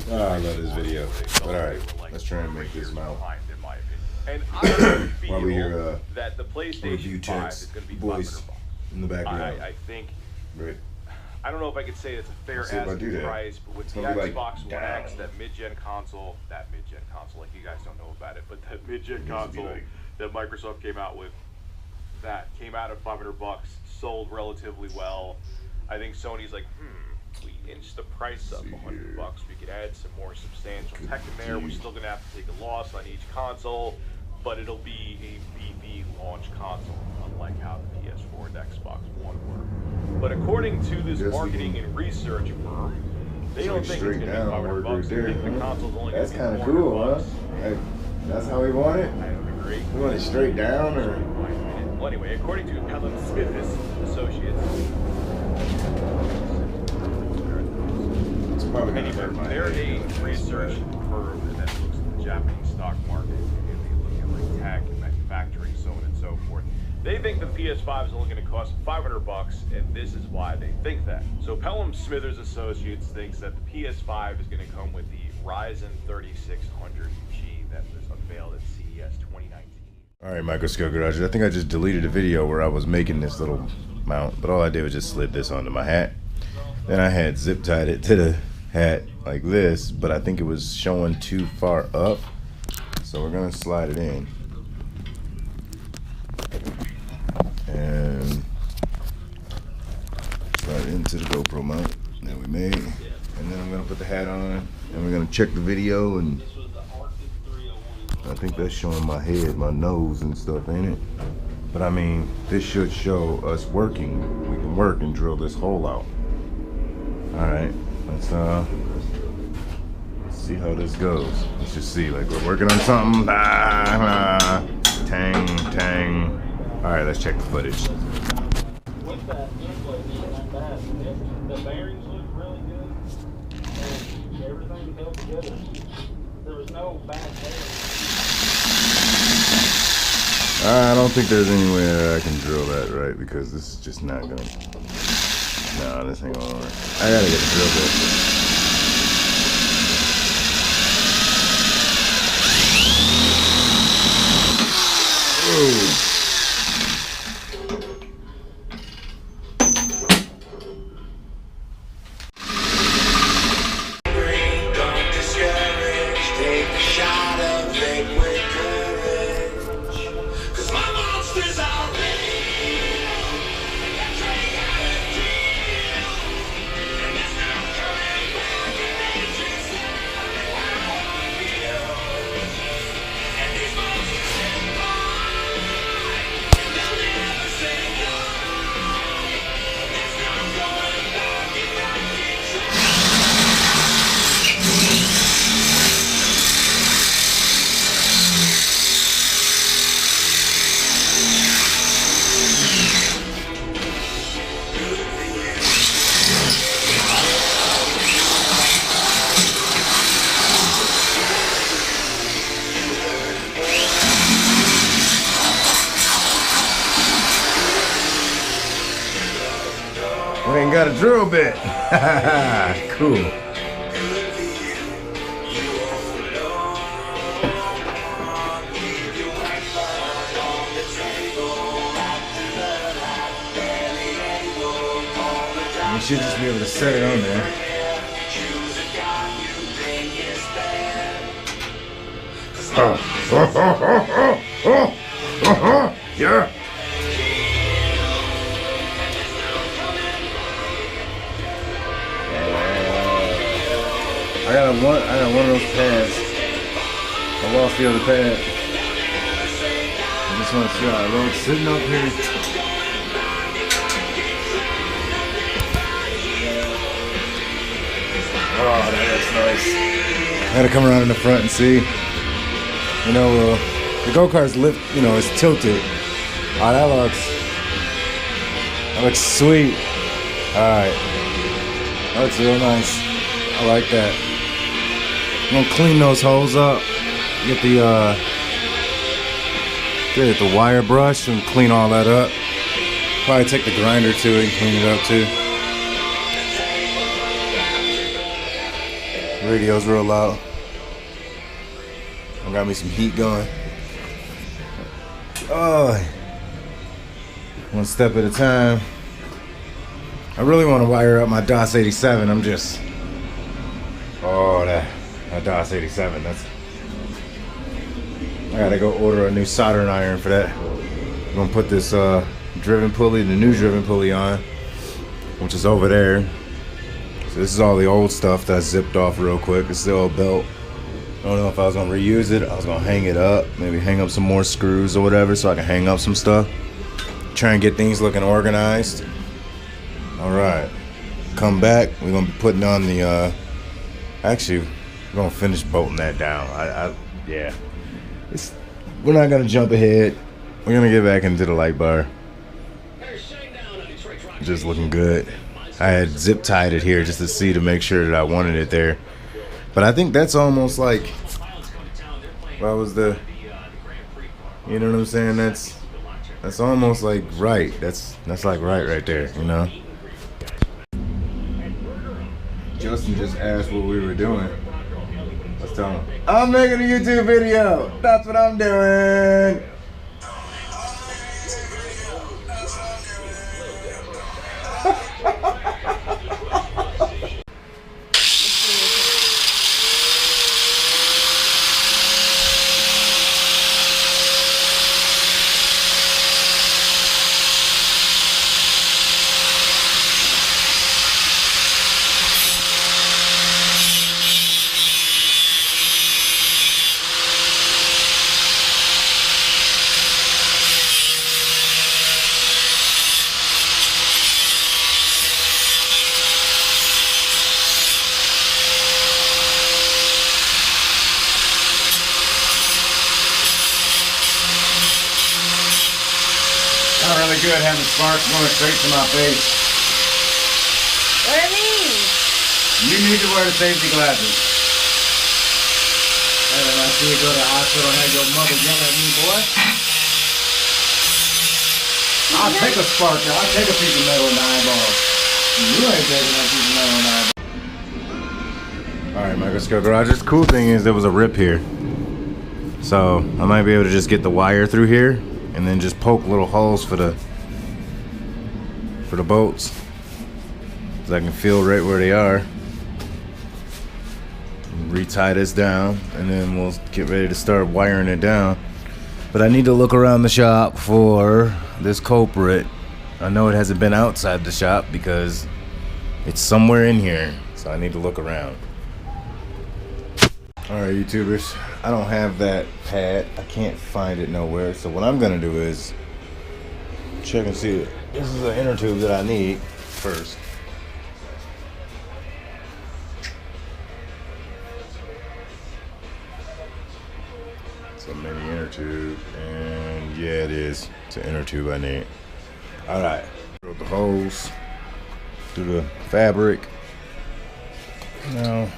Oh, I love this video. But alright, let's try and make this mount. And I While we feel hear that the review PlayStation 5 checks, is going to be voice $500. in the background. I think, Right. I don't know if I could say it's a fair See if I do asking that. price, but with It's the gonna be Xbox like, One X, that mid-gen console, like you guys don't know about it, but that mid-gen console like, that Microsoft came out with, that came out at $500, sold relatively well. I think Sony's like, we inched the price up $100. We could add some more substantial tech in there. We're still gonna have to take a loss on each console, but it'll be a BB launch console, unlike how the PS4 and Xbox One were. But according to this marketing and research firm, they don't think it's gonna be $500. They think the console's only gonna be $400. That's kind of cool, huh? Like, that's how we want it? I don't agree. We want it straight down, or? Well, anyway, according to Pelham Smith Associates, It's probably gonna anyway, hurt my they're head, a research firm that looks at the Japanese stock market, and they look at like tech and manufacturing, so on and so forth. They think the PS5 is only going to cost $500, and this is why they think that. So Pelham Smithers Associates thinks that the PS5 is going to come with the Ryzen 3600G that was unveiled at CES 2019. Alright, Microscope Garage, I think I just deleted a video where I was making this little mount, but all I did was just slid this onto my hat. Then I had zip tied it to the hat like this, but I think it was showing too far up, so we're gonna slide it in and slide it into the GoPro mount that we made, and then I'm gonna put the hat on and we're gonna check the video, and I think that's showing my head, my nose and stuff, ain't it? But I mean, this should show us working. We can work and drill this hole out. Alright, let's see how this goes. Let's just see, like we're working on something. Tang, tang. Alright, let's check the footage. With that input being that bad, the bearings look really good, and everything held together. There was no bad bearings. I don't think there's any way that I can drill that right, because this is just not gonna. Nah, this ain't gonna work. I gotta get a drill bit. Whoa. We ain't got a drill bit. Cool. You should just be able to set it on there. Yeah. I got one of those pads. I lost the other pad. I just want to see how it looks sitting up here. Oh, that's nice. I gotta come around in the front and see. You know, the go-kart's lift, you know, it's tilted. Oh, that looks sweet. Alright. That looks real nice. I like that. I'm gonna clean those holes up. Get the wire brush and clean all that up. Probably take the grinder too and clean it up too. Radio's real loud. I got me some heat going. Oh, one step at a time. I really want to wire up my DOS 87. I'm just, oh, that DOS 87. I gotta go order a new soldering iron for that. I'm gonna put this driven pulley, the new driven pulley on, which is over there. So this is all the old stuff that I zipped off real quick. It's the old belt. I don't know if I was gonna reuse it. I was gonna hang it up, maybe hang up some more screws or whatever so I can hang up some stuff. Try and get things looking organized. All right, come back. We're gonna be putting on the, actually, we're gonna finish bolting that down. Yeah. We're not gonna jump ahead. We're gonna get back into the light bar. Just looking good. I had zip tied it here just to see to make sure that I wanted it there. But I think that's almost like, what was the, you know what I'm saying? That's almost like right. That's like right there, you know? Justin just asked what we were doing. Let's tell him. I'm making a YouTube video. That's what I'm doing. Not really good having sparks going straight to my face. What do you mean? You need to wear the safety glasses. And then I see you go to the hospital and have your mother yell at me, boy. I'll take a spark, I'll take a piece of metal in the eyeball. You ain't taking that piece of metal in the eyeball. Alright, microscope garage. The cool thing is there was a rip here. So I might be able to just get the wire through here and then just poke little holes for the bolts, so I can feel right where they are. Retie this down, and then we'll get ready to start wiring it down. But I need to look around the shop for this culprit. I know it hasn't been outside the shop because it's somewhere in here, so I need to look around. Alright, YouTubers, I don't have that pad. I can't find it nowhere. So what I'm gonna do is check and see it. This is an inner tube that I need first. It's a mini inner tube, and yeah, it is. It's an inner tube I need. Alright, drill the holes through the fabric. Now,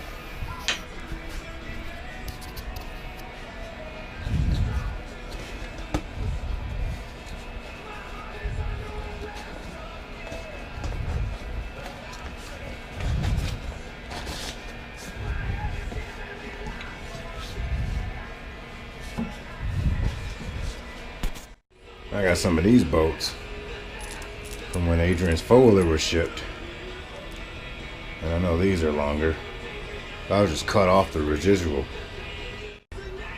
I got some of these bolts from when Adrian's Fowler was shipped. And I know these are longer. I'll just cut off the residual.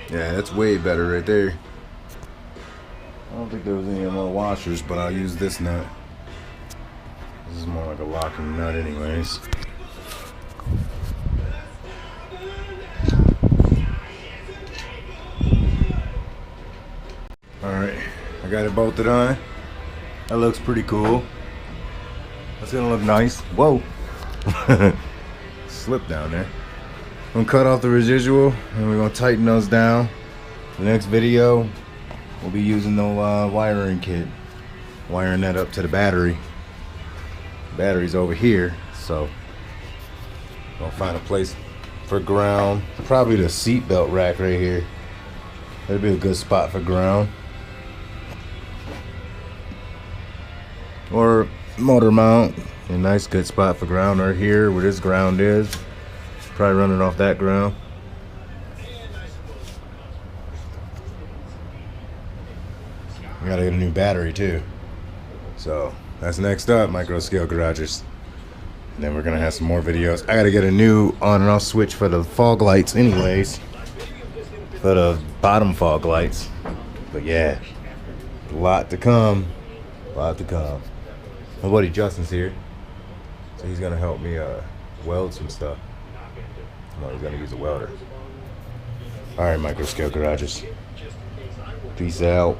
Yeah, that's way better right there. I don't think there was any more washers, but I'll use this nut. This is more like a locking nut anyways. Alright, I got it bolted on. That looks pretty cool. That's gonna look nice. Whoa! Slip down there. I'm gonna cut off the residual and we're gonna tighten those down. The next video, we'll be using the wiring kit. Wiring that up to the battery. The battery's over here, so I'll find a place for ground. Probably the seat belt rack right here. That'd be a good spot for ground. Or motor mount. A nice good spot for ground right here where this ground is. Probably running off that ground. I gotta get a new battery too. So that's next up, micro scale garages. And then we're gonna have some more videos. I gotta get a new on and off switch for the fog lights anyways. For the bottom fog lights. But yeah, a lot to come. A lot to come. My buddy Justin's here. So he's gonna help me weld some stuff. No, he's gonna use a welder. Alright, micro scale garages. Peace out.